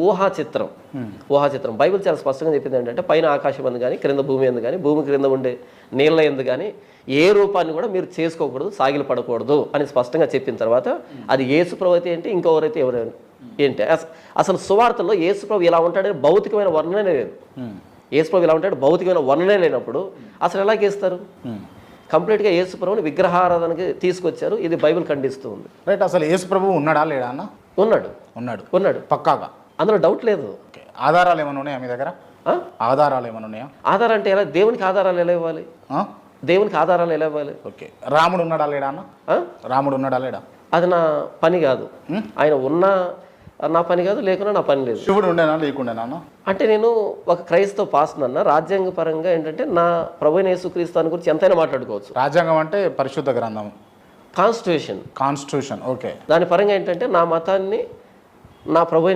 ఊహా చిత్రం. బైబిల్ చాలా స్పష్టంగా చెప్పింది ఏంటంటే పైన ఆకాశం అందు కానీ క్రింద భూమి ఎందు కానీ భూమి క్రింద ఉండే నీళ్ళ ఎందు కానీ ఏ రూపాన్ని కూడా మీరు చేసుకోకూడదు, సాగిలు పడకూడదు అని స్పష్టంగా చెప్పిన తర్వాత అది యేసుప్రభు అయితే ఏంటి, ఇంకొకరైతే ఎవరైనా ఏంటి, అసలు సువార్తల్లో యేసుప్రభు ఇలా ఉంటాడని భౌతికమైన వర్ణనే లేదు. యేసుప్రభు ఇలా ఉంటాడు భౌతికమైన వర్ణనే లేనప్పుడు అసలు ఎలా గీస్తారు? కంప్లీట్గా యేసుప్రభుని విగ్రహారాధనకి తీసుకొచ్చారు. ఇది బైబిల్ ఖండిస్తూ ఉంది. రైట్. అసలు యేసుప్రభు ఉన్నాడా లేడా అన్న? ఉన్నాడు పక్కాగా, అందులో డౌట్ లేదు. ఆధారాలు ఏమైనా ఉన్నాయా మీ దగ్గర? ఆధారాలు ఏమైనా ఉన్నాయా? ఆధారం అంటే ఎలా? దేవునికి ఆధారాలు ఎలా ఇవ్వాలి? దేవునికి ఆధారాలు ఎలా ఇవ్వాలి? ఓకే. రాముడు ఉన్నాడా లేడా అన్న? రాముడు ఉన్నాడా లేడా? అది నా పని కాదు. ఆయన ఉన్నా నా పని కాదు, లేకున్నా నా పని లేదు. శివుడు ఉండేనా లేకుండేనా అన్న? అంటే నేను ఒక క్రైస్తవ పాస్టర్ అన్న. రాజ్యాంగ పరంగా ఏంటంటే నా ప్రభువైన యేసుక్రీస్తు గురించి ఎంతైనా మాట్లాడుకోవచ్చు. రాజ్యాంగం అంటే పరిశుద్ధ గ్రంథం, కాన్స్టిట్యూషన్. ఓకే. దాని పరంగా ఏంటంటే నా మతాన్ని నా ప్రభువైన